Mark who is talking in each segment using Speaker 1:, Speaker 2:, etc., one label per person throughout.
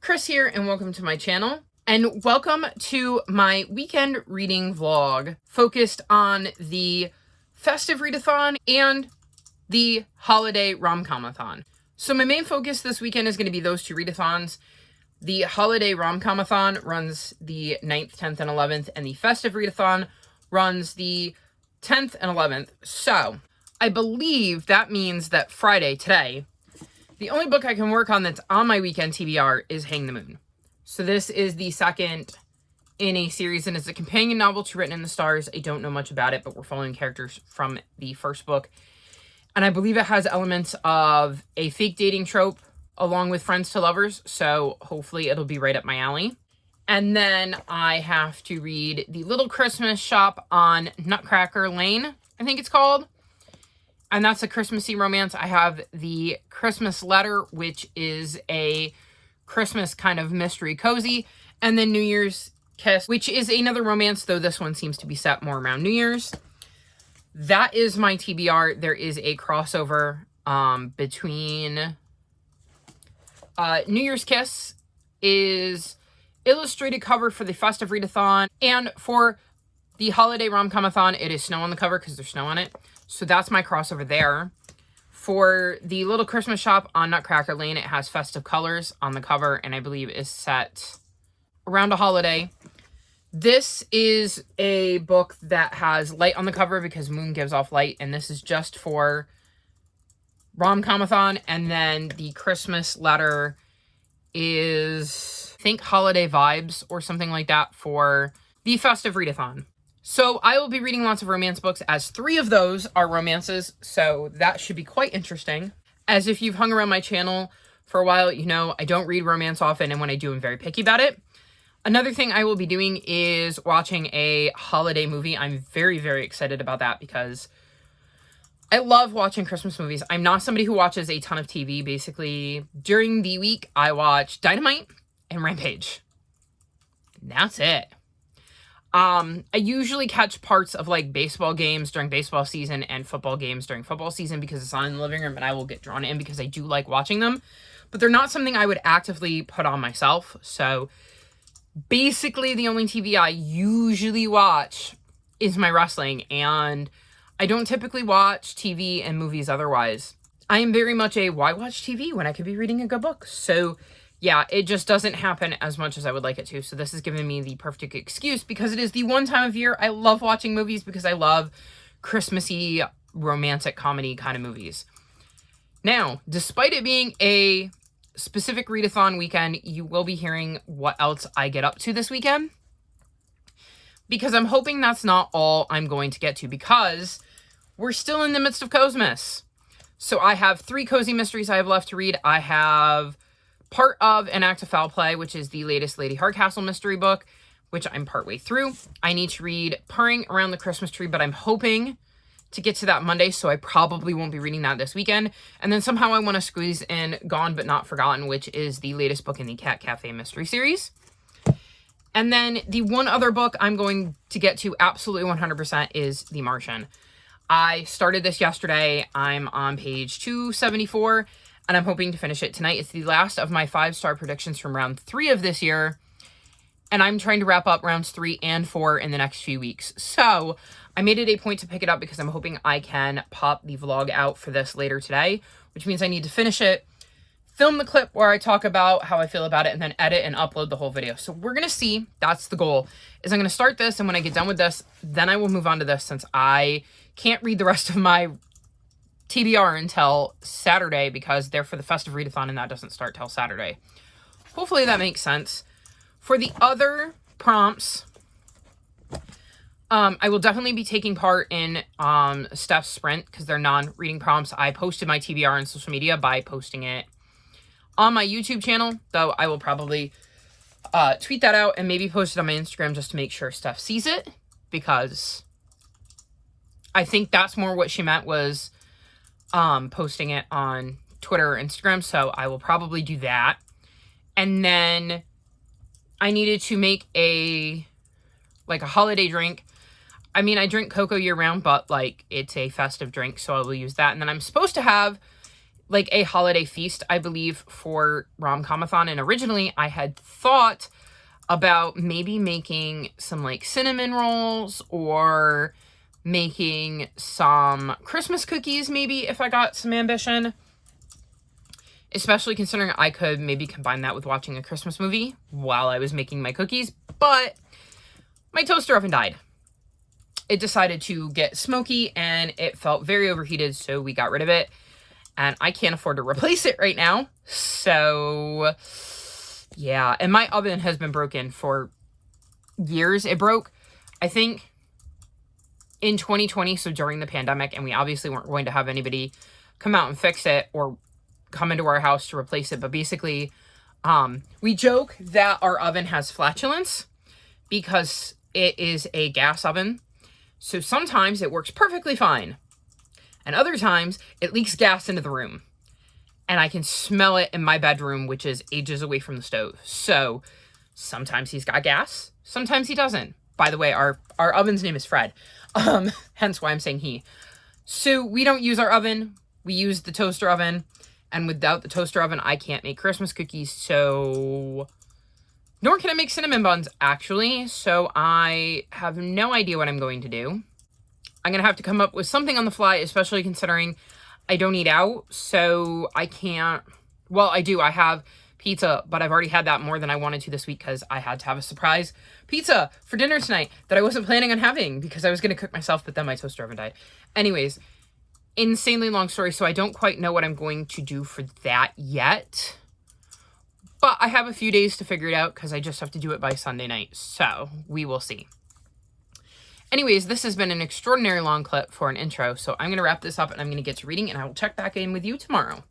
Speaker 1: Chris here, and welcome to my channel. And welcome to my weekend reading vlog focused on the Festive Readathon and the Holiday Romcomathon. So my main focus this weekend is going to be those two readathons. The Holiday Romcomathon runs the 9th, 10th, and 11th, and the Festive Readathon runs the 10th and 11th. So I believe that means that Friday, today, the only book I can work on that's on my weekend TBR is Hang the Moon. So this is the second in a series, and it's a companion novel to Written in the Stars. I don't know much about it, but we're following characters from the first book. And I believe it has elements of a fake dating trope along with Friends to Lovers, so hopefully it'll be right up my alley. And then I have to read The Little Christmas Shop on Nutcracker Lane, I think it's called. And that's a Christmassy romance. I have The Christmas Letter, which is a Christmas kind of mystery cozy. And then New Year's Kiss, which is another romance, though this one seems to be set more around New Year's. That is my TBR. There is a crossover between New Year's Kiss is illustrated cover for the Festive Readathon. And for the Holiday Romcomathon, it is snow on the cover because there's snow on it. So that's my crossover there. For the Little Christmas Shop on Nutcracker Lane, it has festive colors on the cover, and I believe is set around a holiday. This is a book that has light on the cover because moon gives off light, and this is just for Romcomathon. And then the Christmas Letter is, I think, holiday vibes or something like that for the Festive Readathon. So I will be reading lots of romance books, as 3 of those are romances, so that should be quite interesting. As if you've hung around my channel for a while, you know I don't read romance often, and when I do, I'm very picky about it. Another thing I will be doing is watching a holiday movie. I'm very, very excited about that because I love watching Christmas movies. I'm not somebody who watches a ton of TV. Basically, during the week, I watch Dynamite and Rampage. And that's it. I usually catch parts of like baseball games during baseball season and football games during football season because it's on in the living room, and I will get drawn in because I do like watching them, but they're not something I would actively put on myself. So basically the only TV I usually watch is my wrestling, and I don't typically watch TV and movies otherwise. I am very much a why watch TV when I could be reading a good book? So yeah, it just doesn't happen as much as I would like it to. So this is giving me the perfect excuse because it is the one time of year I love watching movies because I love Christmassy romantic comedy kind of movies. Now, despite it being a specific readathon weekend, you will be hearing what else I get up to this weekend, because I'm hoping that's not all I'm going to get to, because we're still in the midst of Cozmas. So I have 3 cozy mysteries I have left to read. I have part of An Act of Foul Play, which is the latest Lady Hardcastle mystery book, which I'm partway through. I need to read Purring Around the Christmas Tree, but I'm hoping to get to that Monday, so I probably won't be reading that this weekend. And then somehow I want to squeeze in Gone But Not Forgotten, which is the latest book in the Cat Cafe mystery series. And then the one other book I'm going to get to absolutely 100% is The Martian. I started this yesterday. I'm on page 274. And I'm hoping to finish it tonight. It's the last of my 5-star predictions from round 3 of this year. And I'm trying to wrap up rounds 3 and 4 in the next few weeks. So I made it a point to pick it up because I'm hoping I can pop the vlog out for this later today, which means I need to finish it, film the clip where I talk about how I feel about it, and then edit and upload the whole video. So we're going to see. That's the goal. Is I'm going to start this, and when I get done with this, then I will move on to this, since I can't read the rest of my TBR until Saturday because they're for the Festive Readathon, and that doesn't start till Saturday. Hopefully that makes sense. For the other prompts, I will definitely be taking part in Steph's sprint because they're non-reading prompts. I posted my TBR on social media by posting it on my YouTube channel, though I will probably tweet that out and maybe post it on my Instagram just to make sure Steph sees it, because I think that's more what she meant was posting it on Twitter or Instagram, so I will probably do that. And then I needed to make a holiday drink. I mean, I drink cocoa year round, but like it's a festive drink, so I will use that. And then I'm supposed to have like a holiday feast, I believe, for Romcomathon. And originally I had thought about maybe making some like cinnamon rolls or making some Christmas cookies, maybe, if I got some ambition. Especially considering I could maybe combine that with watching a Christmas movie while I was making my cookies. But my toaster oven died. It decided to get smoky and it felt very overheated, so we got rid of it. And I can't afford to replace it right now. So, yeah. And my oven has been broken for years. It broke, I think, in 2020, so during the pandemic, and we obviously weren't going to have anybody come out and fix it or come into our house to replace it. But basically, we joke that our oven has flatulence because it is a gas oven. So sometimes it works perfectly fine. And other times it leaks gas into the room. And I can smell it in my bedroom, which is ages away from the stove. So sometimes he's got gas, sometimes he doesn't. By the way, our oven's name is Fred. Hence why I'm saying he. So we don't use our oven. We use the toaster oven. And without the toaster oven, I can't make Christmas cookies. So nor can I make cinnamon buns, actually. So I have no idea what I'm going to do. I'm going to have to come up with something on the fly, especially considering I don't eat out. So I can't... Well, I do. I have pizza, but I've already had that more than I wanted to this week because I had to have a surprise pizza for dinner tonight that I wasn't planning on having because I was going to cook myself, but then my toaster oven died. Anyways, insanely long story, so I don't quite know what I'm going to do for that yet. But I have a few days to figure it out because I just have to do it by Sunday night. So we will see. Anyways, this has been an extraordinary long clip for an intro. So I'm going to wrap this up and I'm going to get to reading, and I will check back in with you tomorrow.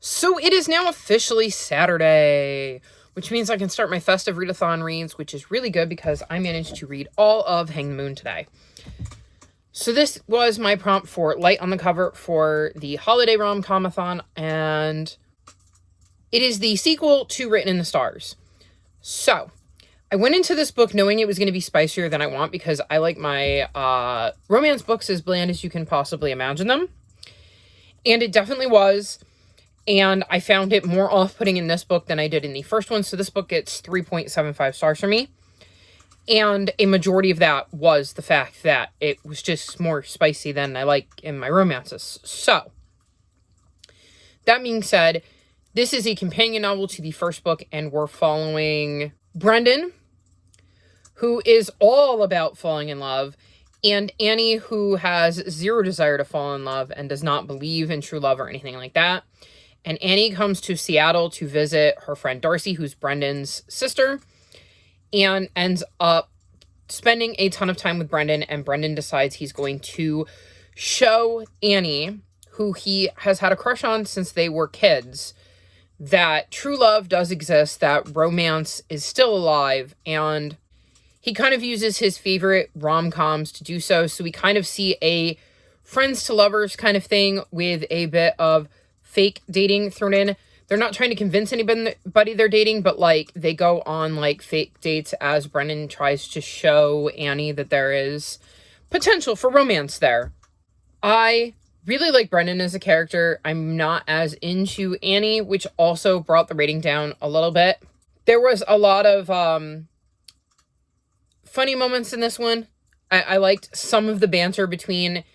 Speaker 1: So it is now officially Saturday, which means I can start my festive readathon reads, which is really good because I managed to read all of Hang the Moon today. So this was my prompt for Light on the Cover for the holiday Romcomathon, and it is the sequel to Written in the Stars. So I went into this book knowing it was going to be spicier than I want because I like my romance books as bland as you can possibly imagine them. And it definitely was. And I found it more off-putting in this book than I did in the first one. So this book gets 3.75 stars from me. And a majority of that was the fact that it was just more spicy than I like in my romances. So, that being said, this is a companion novel to the first book, and we're following Brendan, who is all about falling in love, and Annie, who has zero desire to fall in love and does not believe in true love or anything like that. And Annie comes to Seattle to visit her friend Darcy, who's Brendan's sister, and ends up spending a ton of time with Brendan, and Brendan decides he's going to show Annie, who he has had a crush on since they were kids, that true love does exist, that romance is still alive, and he kind of uses his favorite rom-coms to do so. So we kind of see a friends to lovers kind of thing with a bit of fake dating thrown in. They're not trying to convince anybody they're dating, but like they go on like fake dates as Brendan tries to show Annie that there is potential for romance there. I really like Brendan as a character. I'm not as into Annie, which also brought the rating down a little bit. There was a lot of funny moments in this one. I liked some of the banter between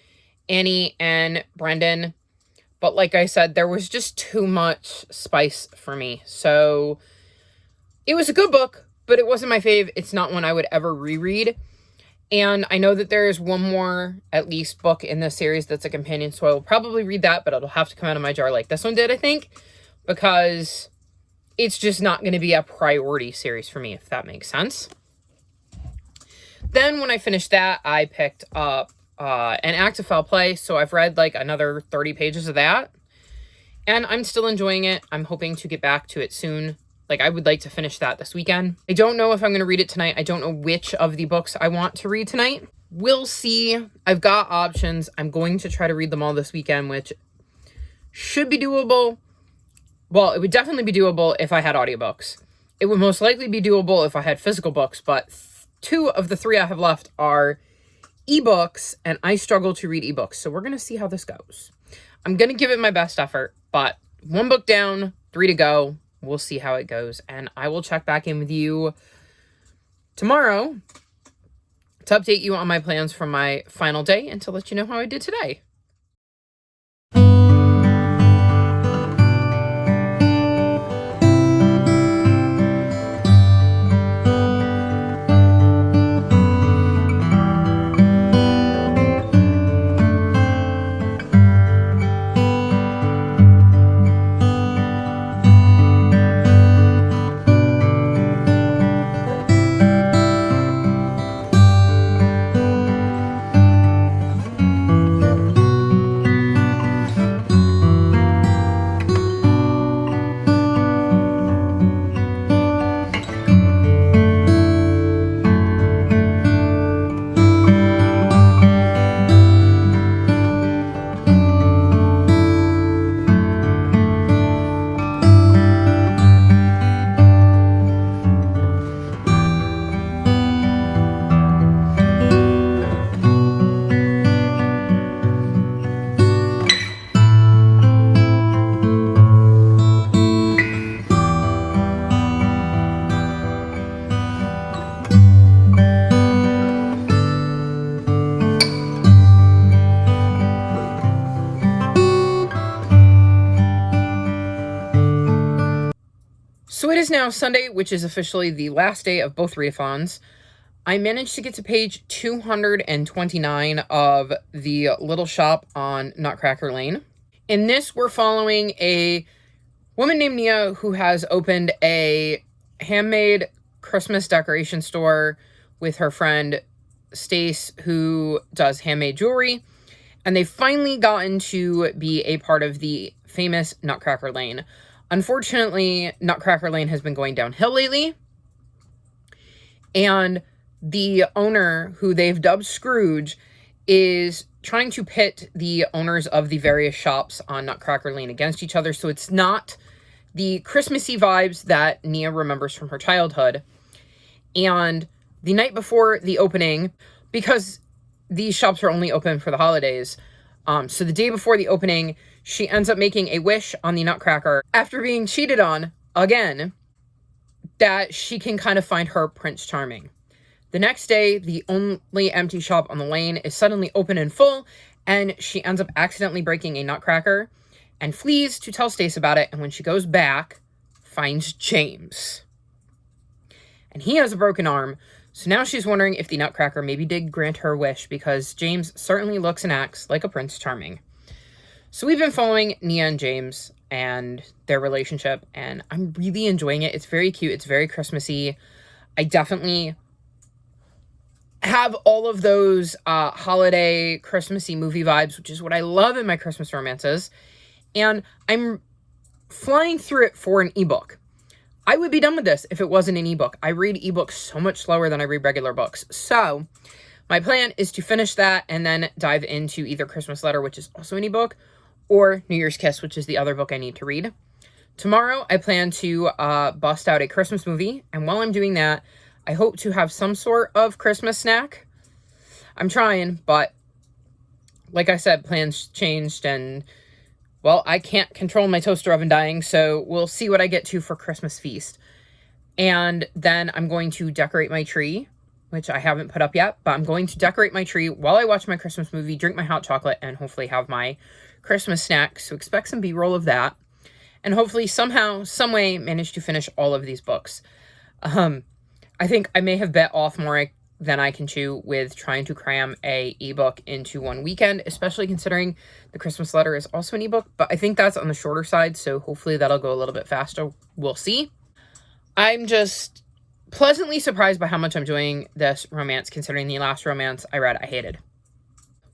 Speaker 1: Annie and Brendan, but like I said, there was just too much spice for me. So it was a good book, but it wasn't my fave. It's not one I would ever reread. And I know that there is one more, at least, book in this series that's a companion, so I will probably read that, but it'll have to come out of my jar like this one did, I think, because it's just not going to be a priority series for me, if that makes sense. Then when I finished that, I picked up An Act of Foul Play, so I've read like another 30 pages of that, and I'm still enjoying it. I'm hoping to get back to it soon. Like, I would like to finish that this weekend. I don't know if I'm going to read it tonight. I don't know which of the books I want to read tonight. We'll see. I've got options. I'm going to try to read them all this weekend, which should be doable. Well, it would definitely be doable if I had audiobooks. It would most likely be doable if I had physical books, but 2 of the 3 I have left are ebooks, and I struggle to read ebooks. So we're going to see how this goes. I'm going to give it my best effort, but 1 book down, 3 to go. We'll see how it goes, and I will check back in with you tomorrow to update you on my plans for my final day and to let you know how I did today. So it is now Sunday, which is officially the last day of both readathons. I managed to get to page 229 of The Little Shop on Nutcracker Lane. In this, we're following a woman named Nia who has opened a handmade Christmas decoration store with her friend Stace, who does handmade jewelry. And they've finally gotten to be a part of the famous Nutcracker Lane. Unfortunately, Nutcracker Lane has been going downhill lately, and the owner, who they've dubbed Scrooge, is trying to pit the owners of the various shops on Nutcracker Lane against each other, so it's not the Christmassy vibes that Nia remembers from her childhood. And the night before the opening, because these shops are only open for the holidays, so the day before the opening, she ends up making a wish on the Nutcracker after being cheated on again, that she can kind of find her Prince Charming. The next day, the only empty shop on the lane is suddenly open and full, and she ends up accidentally breaking a Nutcracker and flees to tell Stace about it, and when she goes back, finds James. And he has a broken arm, so now she's wondering if the Nutcracker maybe did grant her wish, because James certainly looks and acts like a Prince Charming. So we've been following Nia and James and their relationship, and I'm really enjoying it. It's very cute. It's very Christmassy. I definitely have all of those holiday Christmassy movie vibes, which is what I love in my Christmas romances. And I'm flying through it for an ebook. I would be done with this if it wasn't an ebook. I read ebooks so much slower than I read regular books. So my plan is to finish that and then dive into either Christmas Letter, which is also an ebook, or New Year's Kiss, which is the other book I need to read. Tomorrow, I plan to bust out a Christmas movie. And while I'm doing that, I hope to have some sort of Christmas snack. I'm trying, but like I said, plans changed and, well, I can't control my toaster oven dying, so we'll see what I get to for Christmas feast. And then I'm going to decorate my tree, which I haven't put up yet, but I'm going to decorate my tree while I watch my Christmas movie, drink my hot chocolate, and hopefully have my Christmas snack. So expect some B-roll of that. And hopefully somehow, some way, manage to finish all of these books. I think I may have bit off more than I can chew with trying to cram a ebook into one weekend, especially considering the Christmas Letter is also an ebook, but I think that's on the shorter side, so hopefully that'll go a little bit faster. We'll see. I'm just pleasantly surprised by how much I'm enjoying this romance, considering the last romance I read I hated.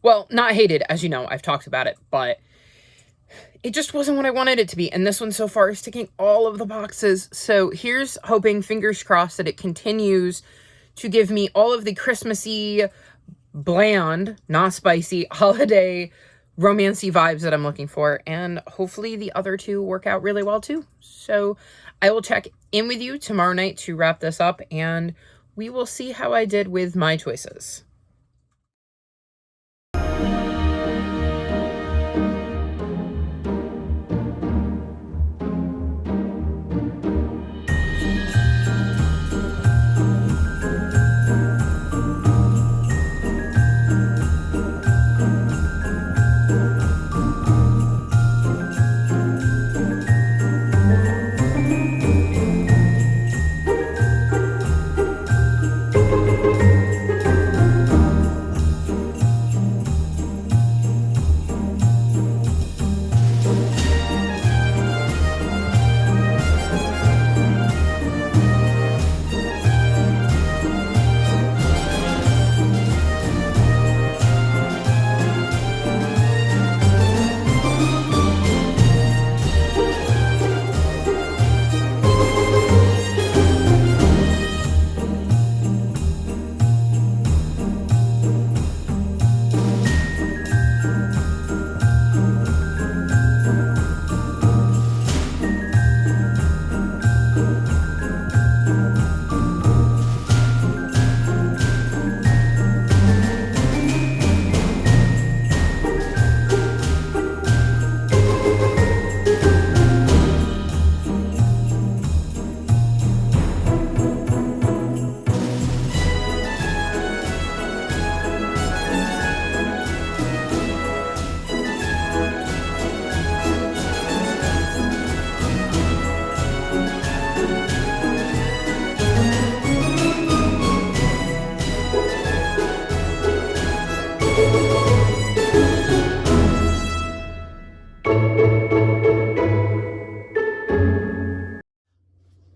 Speaker 1: Well, not hated, as you know, I've talked about it, but it just wasn't what I wanted it to be. And this one so far is ticking all of the boxes. So here's hoping, fingers crossed, that it continues to give me all of the Christmassy, bland, not spicy, holiday, romancy vibes that I'm looking for. And hopefully the other two work out really well too. So I will check in with you tomorrow night to wrap this up, and we will see how I did with my choices.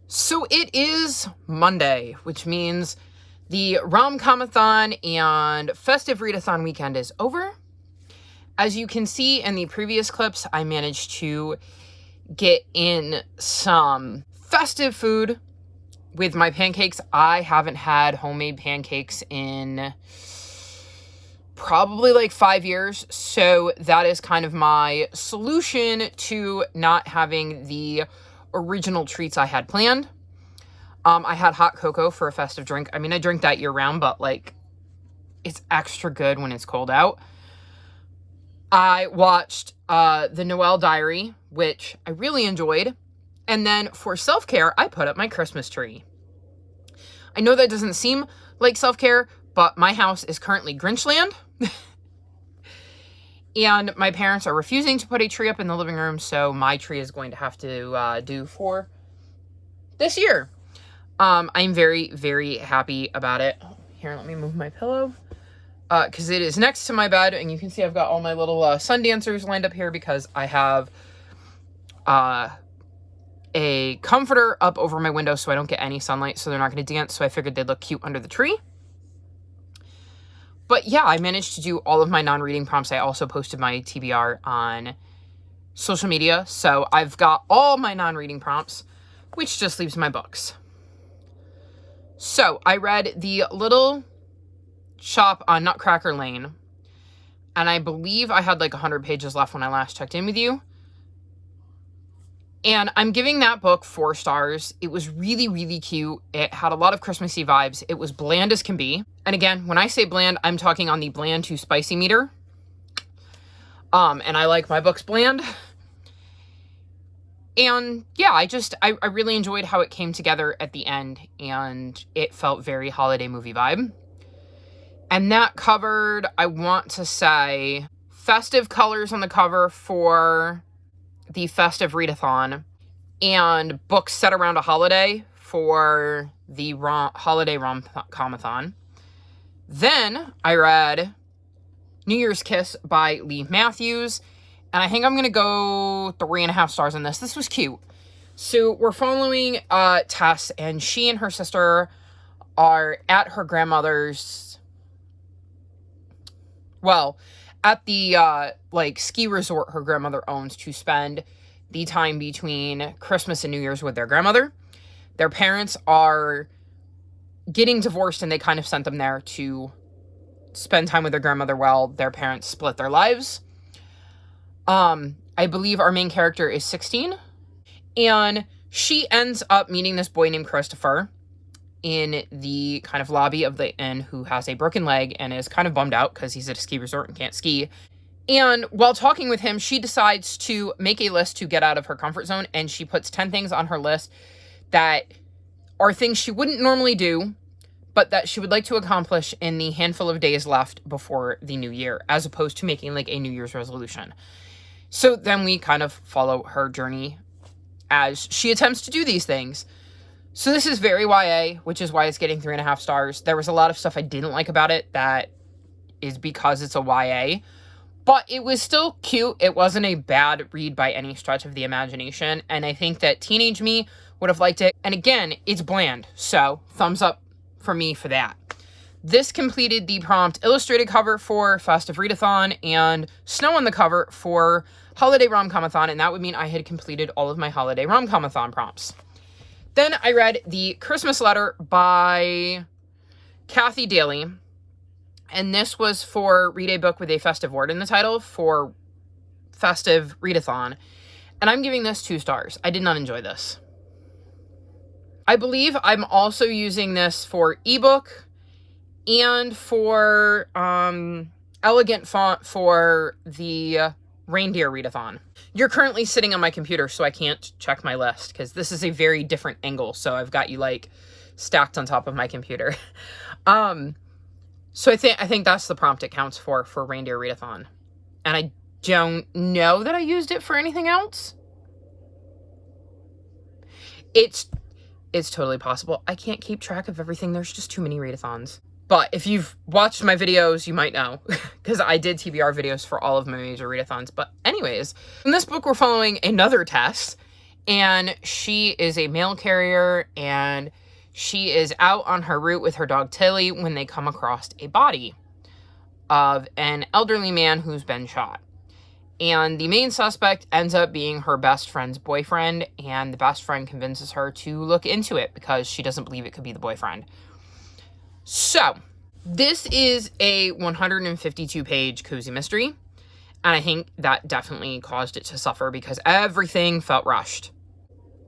Speaker 1: So it is Monday, which means the Romcomathon and Festive Readathon weekend is over. As you can see in the previous clips, I managed to get in some festive food with my pancakes. I haven't had homemade pancakes in probably like 5 years, so that is kind of my solution to not having the original treats I had planned. I had hot cocoa for a festive drink. I mean, I drink that year round, but like, it's extra good when it's cold out. I watched the Noel Diary, which I really enjoyed. And then for self-care, I put up my Christmas tree. I know that doesn't seem like self-care, but my house is currently Grinchland. And my parents are refusing to put a tree up in the living room, so my tree is going to have to do for this year. I'm very, very happy about it. Here, let me move my pillow. Because it is next to my bed, and you can see I've got all my little sun dancers lined up here because I have a comforter up over my window so I don't get any sunlight, so they're not going to dance, so I figured they'd look cute under the tree. But yeah, I managed to do all of my non-reading prompts. I also posted my TBR on social media. So I've got all my non-reading prompts, which just leaves my books. So I read The Little Shop on Nutcracker Lane. And I believe I had like 100 pages left when I last checked in with you. And I'm giving that book 4 stars. It was really, really cute. It had a lot of Christmassy vibes. It was bland as can be. And again, when I say bland, I'm talking on the bland to spicy meter. And I like my books bland. And yeah, I really enjoyed how it came together at the end. And it felt very holiday movie vibe. And that covered, I want to say, festive colors on the cover for the Festive Readathon, and books set around a holiday for the holiday Romcomathon. Then I read New Year's Kiss by Lee Matthews, and I think I'm going to go 3.5 stars on this. This was cute. So we're following Tess, and she and her sister are at her grandmother's, well, at the ski resort her grandmother owns to spend the time between Christmas and New Year's with their grandmother. Their parents are getting divorced, and they kind of sent them there to spend time with their grandmother while their parents split their lives. I believe our main character is 16, and she ends up meeting this boy named Christopher in the kind of lobby of the inn, who has a broken leg and is kind of bummed out because he's at a ski resort and can't ski. And while talking with him, she decides to make a list to get out of her comfort zone, and she puts 10 things on her list that are things she wouldn't normally do, but that she would like to accomplish in the handful of days left before the new year, as opposed to making like a New Year's resolution. So then we kind of follow her journey as she attempts to do these things. So this is very YA, which is why it's getting 3.5 stars. There was a lot of stuff I didn't like about it that is because it's a YA, but it was still cute. It wasn't a bad read by any stretch of the imagination, and I think that teenage me would have liked it. And again, it's bland, so thumbs up for me for that. This completed the prompt illustrated cover for Festive Readathon and snow on the cover for Holiday Romcomathon, and that would mean I had completed all of my Holiday Romcomathon prompts. Then I read The Christmas Letter by Kathy Daly, and this was for Read a Book with a Festive Word in the title for Festive Readathon, and I'm giving this 2 stars. I did not enjoy this. I believe I'm also using this for ebook and for elegant font for the Reindeer Readathon. You're currently sitting on my computer, so I can't check my list because this is a very different angle. So I've got you like stacked on top of my computer. So I think that's the prompt it counts for Reindeer Readathon. And I don't know that I used it for anything else. It's totally possible. I can't keep track of everything. There's just too many readathons. But if you've watched my videos, you might know, because I did TBR videos for all of my major readathons. But anyways, in this book, we're following another Tess, and she is a mail carrier, and she is out on her route with her dog Tilly when they come across a body of an elderly man who's been shot. And the main suspect ends up being her best friend's boyfriend, and the best friend convinces her to look into it because she doesn't believe it could be the boyfriend. So, this is a 152-page cozy mystery, and I think that definitely caused it to suffer because everything felt rushed.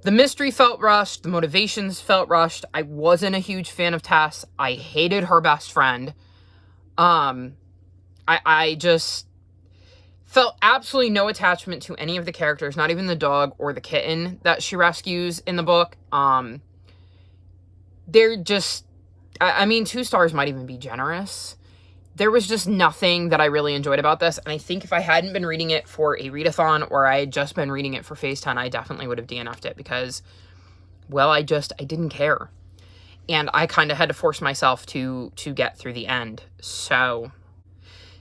Speaker 1: The mystery felt rushed, the motivations felt rushed. I wasn't a huge fan of Tess. I hated her best friend. I just felt absolutely no attachment to any of the characters, not even the dog or the kitten that she rescues in the book. They're just, I mean, 2 stars might even be generous. There was just nothing that I really enjoyed about this, and I think if I hadn't been reading it for a readathon or I had just been reading it for Phase 10, I definitely would have DNF'd it because, well, I didn't care. And I kind of had to force myself to get through the end. So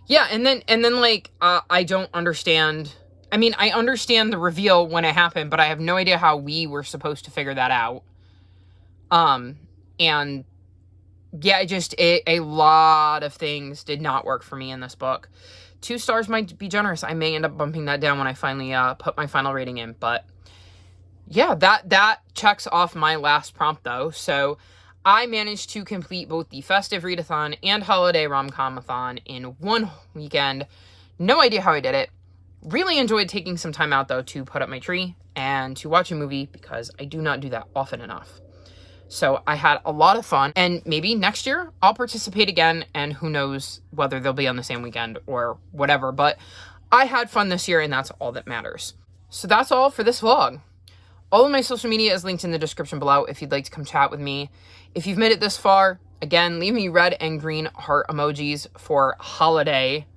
Speaker 1: yeah, and then like, I don't understand. I mean, I understand the reveal when it happened, but I have no idea how we were supposed to figure that out. And yeah, a lot of things did not work for me in this book. 2 stars might be generous. I may end up bumping that down when I finally put my final rating in, but yeah, that checks off my last prompt though. So I managed to complete both the Festive Readathon and Holiday Romcomathon in one weekend. No idea how I did it. Really enjoyed taking some time out though to put up my tree and to watch a movie, because I do not do that often enough. So I had a lot of fun, and maybe next year I'll participate again, and who knows whether they'll be on the same weekend or whatever, but I had fun this year and that's all that matters. So that's all for this vlog. All of my social media is linked in the description below if you'd like to come chat with me. If you've made it this far, again, leave me red and green heart emojis for holiday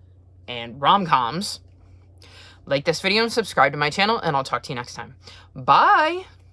Speaker 1: and rom-coms. Like this video and subscribe to my channel, and I'll talk to you next time. Bye!